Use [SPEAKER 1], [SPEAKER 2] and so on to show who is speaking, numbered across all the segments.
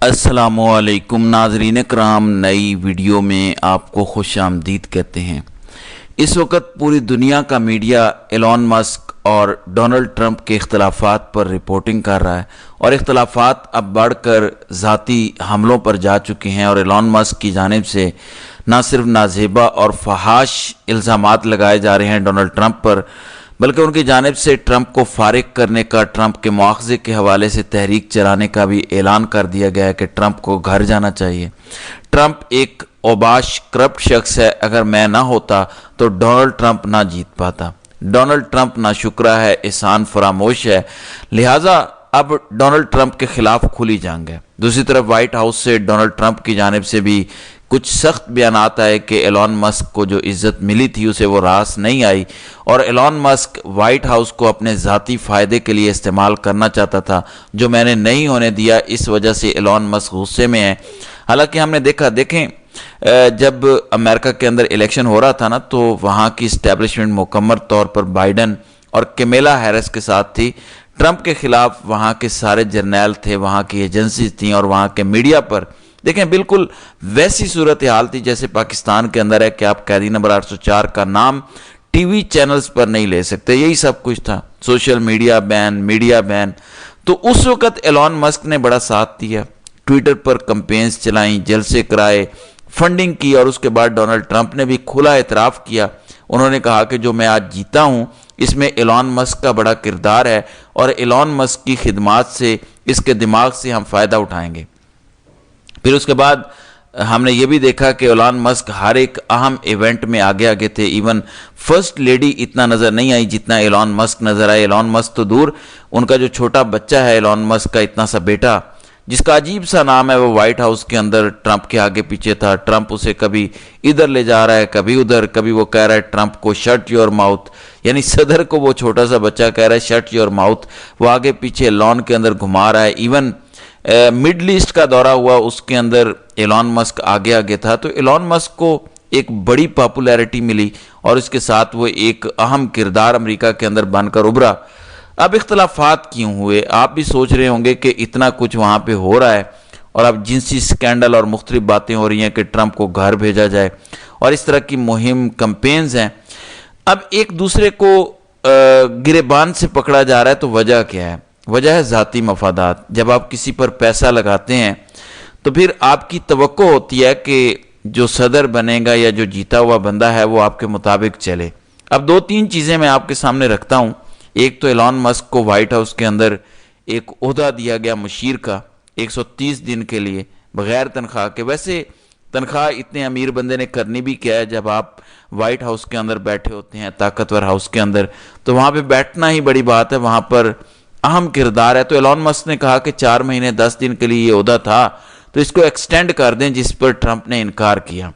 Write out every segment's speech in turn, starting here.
[SPEAKER 1] السلام علیکم ناظرین کرام، نئی ویڈیو میں آپ کو خوش آمدید کہتے ہیں۔ اس وقت پوری دنیا کا میڈیا ایلون مسک اور ڈونلڈ ٹرمپ کے اختلافات پر رپورٹنگ کر رہا ہے، اور اختلافات اب بڑھ کر ذاتی حملوں پر جا چکے ہیں، اور ایلون مسک کی جانب سے نہ صرف نازیبا اور فحاش الزامات لگائے جا رہے ہیں ڈونلڈ ٹرمپ پر، بلکہ ان کی جانب سے ٹرمپ کو فارغ کرنے کا، ٹرمپ کے مواخذے کے حوالے سے تحریک چلانے کا بھی اعلان کر دیا گیا ہے کہ ٹرمپ کو گھر جانا چاہیے۔ ٹرمپ ایک اوباش کرپٹ شخص ہے، اگر میں نہ ہوتا تو ڈونلڈ ٹرمپ نہ جیت پاتا۔ ڈونلڈ ٹرمپ ناشکرا ہے، احسان فراموش ہے، لہٰذا اب ڈونلڈ ٹرمپ کے خلاف کھلی جنگ ہے۔ دوسری طرف وائٹ ہاؤس سے ڈونلڈ ٹرمپ کی جانب سے بھی کچھ سخت بیانات آئے کہ ایلون مسک کو جو عزت ملی تھی اسے وہ راس نہیں آئی، اور ایلون مسک وائٹ ہاؤس کو اپنے ذاتی فائدے کے لیے استعمال کرنا چاہتا تھا، جو میں نے نہیں ہونے دیا، اس وجہ سے ایلون مسک غصے میں ہے۔ حالانکہ ہم نے دیکھیں جب امریکہ کے اندر الیکشن ہو رہا تھا نا، تو وہاں کی اسٹیبلشمنٹ مکمل طور پر بائیڈن اور کمیلا ہیرس کے ساتھ تھی۔ ٹرمپ کے خلاف وہاں کے سارے جرنیل تھے، وہاں کی ایجنسیز تھیں، اور وہاں کے میڈیا پر دیکھیں بالکل ویسی صورتحال تھی جیسے پاکستان کے اندر ہے کہ آپ قیدی نمبر 804 کا نام ٹی وی چینلز پر نہیں لے سکتے، یہی سب کچھ تھا۔ سوشل میڈیا بین۔ تو اس وقت ایلون مسک نے بڑا ساتھ دیا، ٹویٹر پر کمپینز چلائیں، جلسے کرائے، فنڈنگ کی، اور اس کے بعد ڈونلڈ ٹرمپ نے بھی کھلا اعتراف کیا۔ انہوں نے کہا کہ جو میں آج جیتا ہوں اس میں ایلون مسک کا بڑا کردار ہے، اور ایلون مسک کی خدمات سے، اس کے دماغ سے ہم فائدہ اٹھائیں گے۔ پھر اس کے بعد ہم نے یہ بھی دیکھا کہ ایلون مسک ہر ایک اہم ایونٹ میں آگے تھے، ایون فرسٹ لیڈی اتنا نظر نہیں آئی جتنا ایلون مسک نظر آئے۔ ایلون مسک تو دور، ان کا جو چھوٹا بچہ ہے ایلون مسک کا اتنا سا بیٹا، جس کا عجیب سا نام ہے، وہ وائٹ ہاؤس کے اندر ٹرمپ کے آگے پیچھے تھا۔ ٹرمپ اسے کبھی ادھر لے جا رہا ہے، کبھی ادھر، کبھی وہ کہہ رہا ہے ٹرمپ کو شٹ یور ماؤتھ، یعنی صدر کو وہ چھوٹا سا بچہ کہہ رہا ہے شٹ یور ماؤتھ، وہ آگے پیچھے لان کے اندر گھما رہا ہے۔ ایون مڈل ایسٹ کا دورہ ہوا، اس کے اندر ایلون مسک آگے تھا، تو ایلون مسک کو ایک بڑی پاپولیرٹی ملی، اور اس کے ساتھ وہ ایک اہم کردار امریکہ کے اندر بن کر ابھرا۔ اب اختلافات کیوں ہوئے؟ آپ بھی سوچ رہے ہوں گے کہ اتنا کچھ وہاں پہ ہو رہا ہے، اور اب جنسی سکینڈل اور مختلف باتیں ہو رہی ہیں کہ ٹرمپ کو گھر بھیجا جائے، اور اس طرح کی مہم کمپینز ہیں۔ اب ایک دوسرے کو گریبان سے پکڑا جا رہا ہے، تو وجہ کیا ہے؟ وجہ ہے ذاتی مفادات۔ جب آپ کسی پر پیسہ لگاتے ہیں تو پھر آپ کی توقع ہوتی ہے کہ جو صدر بنے گا یا جو جیتا ہوا بندہ ہے وہ آپ کے مطابق چلے۔ اب دو تین چیزیں میں آپ کے سامنے رکھتا ہوں۔ ایک تو ایلون مسک کو وائٹ ہاؤس کے اندر ایک عہدہ دیا گیا مشیر کا 130 دن کے لیے بغیر تنخواہ کے۔ ویسے تنخواہ اتنے امیر بندے نے کرنی بھی کیا ہے؟ جب آپ وائٹ ہاؤس کے اندر بیٹھے ہوتے ہیں، طاقتور ہاؤس کے اندر، تو وہاں پہ بیٹھنا ہی بڑی بات ہے، وہاں پر اہم کردار ہے۔ تو ایلون مسک نے کہا کہ 4 مہینے 10 دن کے لیے یہ عہدہ تھا، تو اس کو ایکسٹینڈ کر دیں، جس پر ٹرمپ نے انکار کیا۔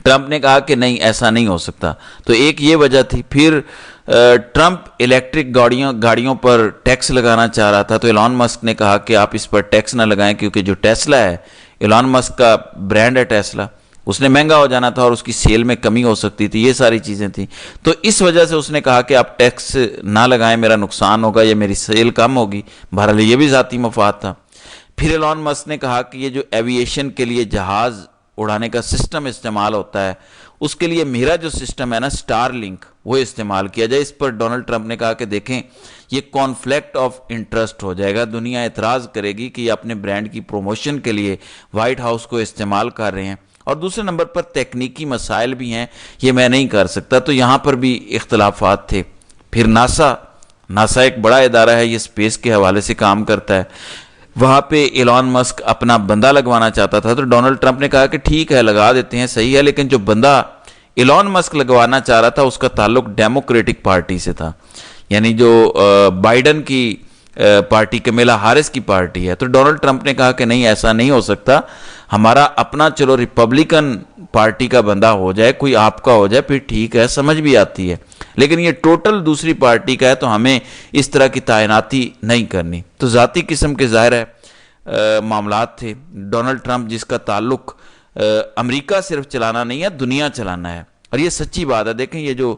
[SPEAKER 1] ٹرمپ نے کہا کہ نہیں، ایسا نہیں ہو سکتا، تو ایک یہ وجہ تھی۔ پھر ٹرمپ الیکٹرک گاڑیوں پر ٹیکس لگانا چاہ رہا تھا، تو ایلون مسک نے کہا کہ آپ اس پر ٹیکس نہ لگائیں، کیونکہ جو ٹیسلا ہے، ایلون مسک کا برانڈ ہے ٹیسلا، اس نے مہنگا ہو جانا تھا اور اس کی سیل میں کمی ہو سکتی تھی، یہ ساری چیزیں تھیں۔ تو اس وجہ سے اس نے کہا کہ آپ ٹیکس نہ لگائیں، میرا نقصان ہوگا یا میری سیل کم ہوگی۔ بہرحال یہ بھی ذاتی مفاد تھا۔ پھر ایلون مسک نے کہا کہ یہ جو ایوییشن کے لیے جہاز اڑانے کا سسٹم استعمال ہوتا ہے، اس کے لیے میرا جو سسٹم ہے نا، سٹار لنک، وہ استعمال کیا جائے۔ اس پر ڈونلڈ ٹرمپ نے کہا کہ دیکھیں یہ کانفلکٹ آف انٹرسٹ ہو جائے گا، دنیا اعتراض کرے گی کہ یہ اپنے برانڈ کی پروموشن کے لیے وائٹ ہاؤس کو استعمال کر رہے ہیں، اور دوسرے نمبر پر تکنیکی مسائل بھی ہیں، یہ میں نہیں کر سکتا۔ تو یہاں پر بھی اختلافات تھے۔ پھر ناسا ایک بڑا ادارہ ہے، یہ اسپیس کے حوالے سے کام کرتا ہے، وہاں پہ ایلون مسک اپنا بندہ لگوانا چاہتا تھا، تو ڈونلڈ ٹرمپ نے کہا کہ ٹھیک ہے، لگا دیتے ہیں، صحیح ہے، لیکن جو بندہ ایلون مسک لگوانا چاہ رہا تھا اس کا تعلق ڈیموکریٹک پارٹی سے تھا، یعنی جو بائیڈن کی پارٹی، کمیلا ہیرس کی پارٹی ہے۔ تو ڈونلڈ ٹرمپ نے کہا کہ نہیں، ایسا نہیں ہو سکتا، ہمارا اپنا چلو ریپبلکن پارٹی کا بندہ ہو جائے، کوئی آپ کا ہو جائے، پھر ٹھیک ہے، سمجھ بھی آتی ہے، لیکن یہ ٹوٹل دوسری پارٹی کا ہے، تو ہمیں اس طرح کی تعیناتی نہیں کرنی۔ تو ذاتی قسم کے ظاہر ہے معاملات تھے۔ ڈونلڈ ٹرمپ جس کا تعلق امریکہ صرف چلانا نہیں ہے، دنیا چلانا ہے، اور یہ سچی بات ہے۔ دیکھیں یہ جو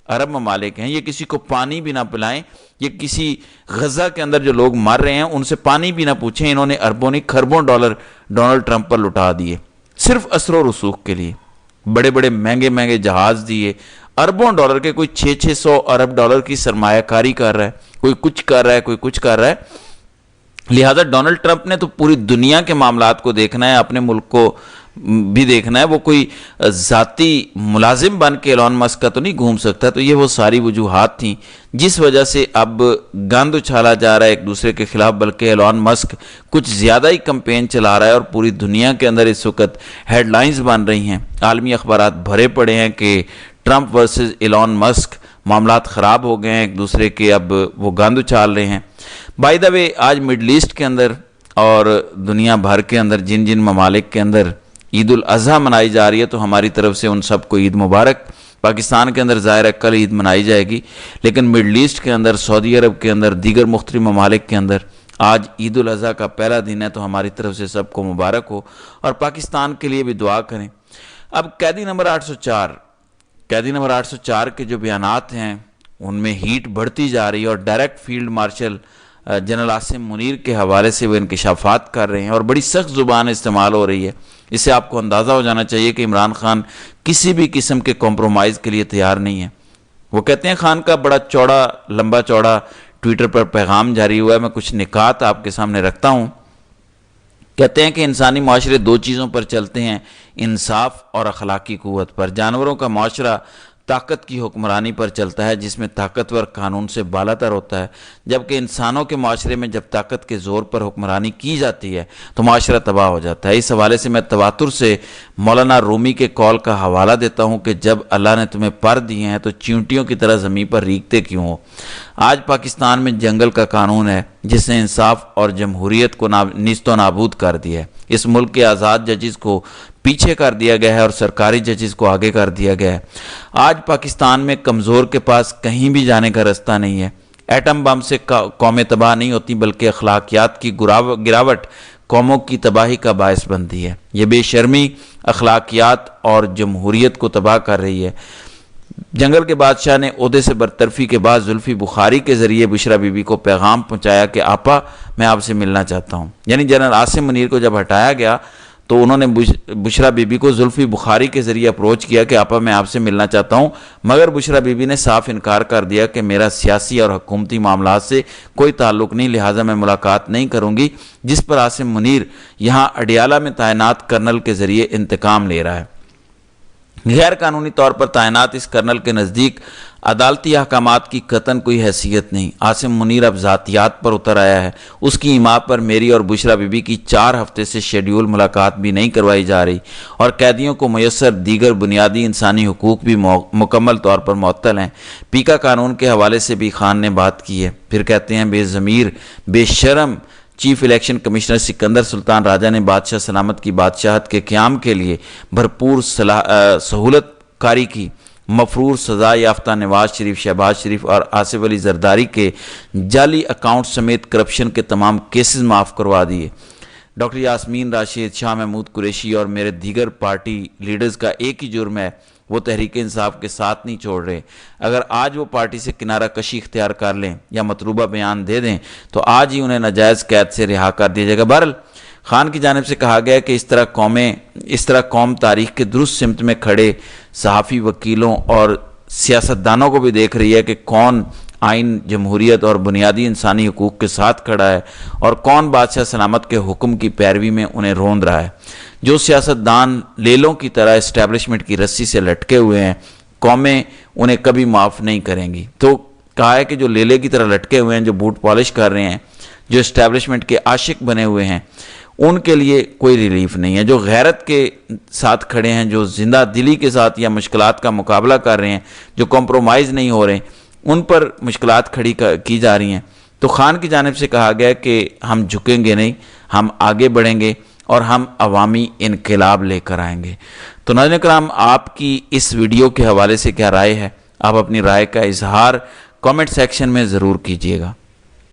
[SPEAKER 1] عرب ممالک ہیں، یہ کسی کو پانی بھی نہ پلائیں، یہ کسی غزہ کے اندر جو لوگ مر رہے ہیں ان سے پانی بھی نہ پوچھیں، انہوں نے اربوں نہیں کھربوں ڈالر ڈونلڈ ٹرمپ پر لٹا دیے صرف اثر و رسوخ کے لیے، بڑے بڑے مہنگے مہنگے جہاز دیے، اربوں ڈالر کے، کوئی 600 ارب ڈالر کی سرمایہ کاری کر رہا ہے، کوئی کچھ کر رہا ہے، کوئی کچھ کر رہا ہے۔ لہذا ڈونلڈ ٹرمپ نے تو پوری دنیا کے معاملات کو دیکھنا ہے، اپنے ملک کو بھی دیکھنا ہے، وہ کوئی ذاتی ملازم بن کے ایلون مسک کا تو نہیں گھوم سکتا۔ تو یہ وہ ساری وجوہات تھیں جس وجہ سے اب گند اچھالا جا رہا ہے ایک دوسرے کے خلاف، بلکہ ایلون مسک کچھ زیادہ ہی کمپین چلا رہا ہے، اور پوری دنیا کے اندر اس وقت ہیڈ لائنز بن رہی ہیں، عالمی اخبارات بھرے پڑے ہیں کہ ٹرمپ ورسز ایلون مسک، معاملات خراب ہو گئے ہیں ایک دوسرے کے، اب وہ گند اچھال رہے ہیں۔ بائی دا وے، آج مڈل ایسٹ کے اندر اور دنیا بھر کے اندر جن جن ممالک کے اندر عید الاضحیٰ منائی جا رہی ہے، تو ہماری طرف سے ان سب کو عید مبارک۔ پاکستان کے اندر ظاہر ہے کل عید منائی جائے گی، لیکن مڈل ایسٹ کے اندر، سعودی عرب کے اندر، دیگر مختلف ممالک کے اندر آج عید الاضحیٰ کا پہلا دن ہے، تو ہماری طرف سے سب کو مبارک ہو، اور پاکستان کے لیے بھی دعا کریں۔ اب قیدی نمبر 804 کے جو بیانات ہیں ان میں ہیٹ بڑھتی جا رہی ہے، اور direct field marshal general Asim Munir کے حوالے سے وہ انکشافات کر رہے ہیں، اور بڑی سخت زبان استعمال ہو رہی ہے۔ اس سے آپ کو اندازہ ہو جانا چاہیے کہ عمران خان کسی بھی قسم کے کمپرومائز کے لیے تیار نہیں ہے۔ وہ کہتے ہیں خان کا بڑا لمبا چوڑا ٹویٹر پر پیغام جاری ہوا ہے، میں کچھ نکات آپ کے سامنے رکھتا ہوں۔ کہتے ہیں کہ انسانی معاشرے دو چیزوں پر چلتے ہیں، انصاف اور اخلاقی قوت پر۔ جانوروں کا معاشرہ طاقت کی حکمرانی پر چلتا ہے، جس میں طاقتور قانون سے بالاتر ہوتا ہے، جبکہ انسانوں کے معاشرے میں جب طاقت کے زور پر حکمرانی کی جاتی ہے تو معاشرہ تباہ ہو جاتا ہے۔ اس حوالے سے میں تواتر سے مولانا رومی کے قول کا حوالہ دیتا ہوں کہ جب اللہ نے تمہیں پر دیے ہیں تو چیونٹیوں کی طرح زمین پر ریگتے کیوں ہو۔ آج پاکستان میں جنگل کا قانون ہے جس نے انصاف اور جمہوریت کو نیست و نابود کر دیا ہے۔ اس ملک کے آزاد ججز کو پیچھے کر دیا گیا ہے اور سرکاری ججز کو آگے کر دیا گیا ہے۔ آج پاکستان میں کمزور کے پاس کہیں بھی جانے کا راستہ نہیں ہے۔ ایٹم بم سے قومیں تباہ نہیں ہوتی، بلکہ اخلاقیات کی گراوٹ قوموں کی تباہی کا باعث بنتی ہے۔ یہ بے شرمی اخلاقیات اور جمہوریت کو تباہ کر رہی ہے۔ جنگل کے بادشاہ نے عہدے سے برطرفی کے بعد زلفی بخاری کے ذریعے بشرا بی بی کو پیغام پہنچایا کہ آپا میں آپ سے ملنا چاہتا ہوں۔ یعنی جنرل عاصم منیر کو جب ہٹایا گیا تو انہوں نے بشرا بی بی کو زلفی بخاری کے ذریعے اپروچ کیا کہ آپا میں آپ سے ملنا چاہتا ہوں، مگر بشرا بی بی نے صاف انکار کر دیا کہ میرا سیاسی اور حکومتی معاملات سے کوئی تعلق نہیں، لہٰذا میں ملاقات نہیں کروں گی، جس پر عاصم منیر یہاں اڈیالہ میں تعینات کرنل کے ذریعے انتقام لے رہا ہے۔ غیر قانونی طور پر تعینات اس کرنل کے نزدیک عدالتی احکامات کی قطعاً کوئی حیثیت نہیں۔ عاصم منیر اب ذاتیات پر اتر آیا ہے۔ اس کی ایما پر میری اور بشرا بی بی کی 4 ہفتے سے شیڈیول ملاقات بھی نہیں کروائی جا رہی، اور قیدیوں کو میسر دیگر بنیادی انسانی حقوق بھی مکمل طور پر معطل ہیں۔ پیکا قانون کے حوالے سے بھی خان نے بات کی ہے۔ پھر کہتے ہیں بے ضمیر، بے شرم چیف الیکشن کمشنر سکندر سلطان راجہ نے بادشاہ سلامت کی بادشاہت کے قیام کے لیے بھرپور سہولت کاری کی۔ مفرور سزا یافتہ نواز شریف، شہباز شریف اور آصف علی زرداری کے جعلی اکاؤنٹ سمیت کرپشن کے تمام کیسز معاف کروا دیے۔ ڈاکٹر یاسمین راشد، شاہ محمود قریشی اور میرے دیگر پارٹی لیڈرز کا ایک ہی جرم ہے، وہ تحریک انصاف کے ساتھ نہیں چھوڑ رہے۔ اگر آج وہ پارٹی سے کنارہ کشی اختیار کر لیں یا مطلوبہ بیان دے دیں تو آج ہی انہیں ناجائز قید سے رہا کر دیا جائے گا۔ بہرحال خان کی جانب سے کہا گیا کہ اس طرح قوم تاریخ کے درست سمت میں کھڑے صحافی، وکیلوں اور سیاستدانوں کو بھی دیکھ رہی ہے کہ کون آئین، جمہوریت اور بنیادی انسانی حقوق کے ساتھ کھڑا ہے اور کون بادشاہ سلامت کے حکم کی پیروی میں انہیں روند رہا ہے۔ جو سیاستدان لیلوں کی طرح اسٹیبلشمنٹ کی رسی سے لٹکے ہوئے ہیں، قومیں انہیں کبھی معاف نہیں کریں گی۔ تو کہا ہے کہ جو لیلے کی طرح لٹکے ہوئے ہیں، جو بوٹ پالش کر رہے ہیں، جو اسٹیبلشمنٹ کے عاشق بنے ہوئے ہیں، ان کے لیے کوئی ریلیف نہیں ہے۔ جو غیرت کے ساتھ کھڑے ہیں، جو زندہ دلی کے ساتھ یا مشکلات کا مقابلہ کر رہے ہیں، جو کمپرومائز نہیں ہو رہے، ان پر مشکلات کھڑی کی جا رہی ہیں۔ تو خان کی جانب سے کہا گیا کہ ہم جھکیں گے نہیں، ہم آگے بڑھیں گے اور ہم عوامی انقلاب لے کر آئیں گے۔ تو ناظرین کرام، آپ کی اس ویڈیو کے حوالے سے کیا رائے ہے؟ آپ اپنی رائے کا اظہار کامنٹ سیکشن میں ضرور کیجیے گا۔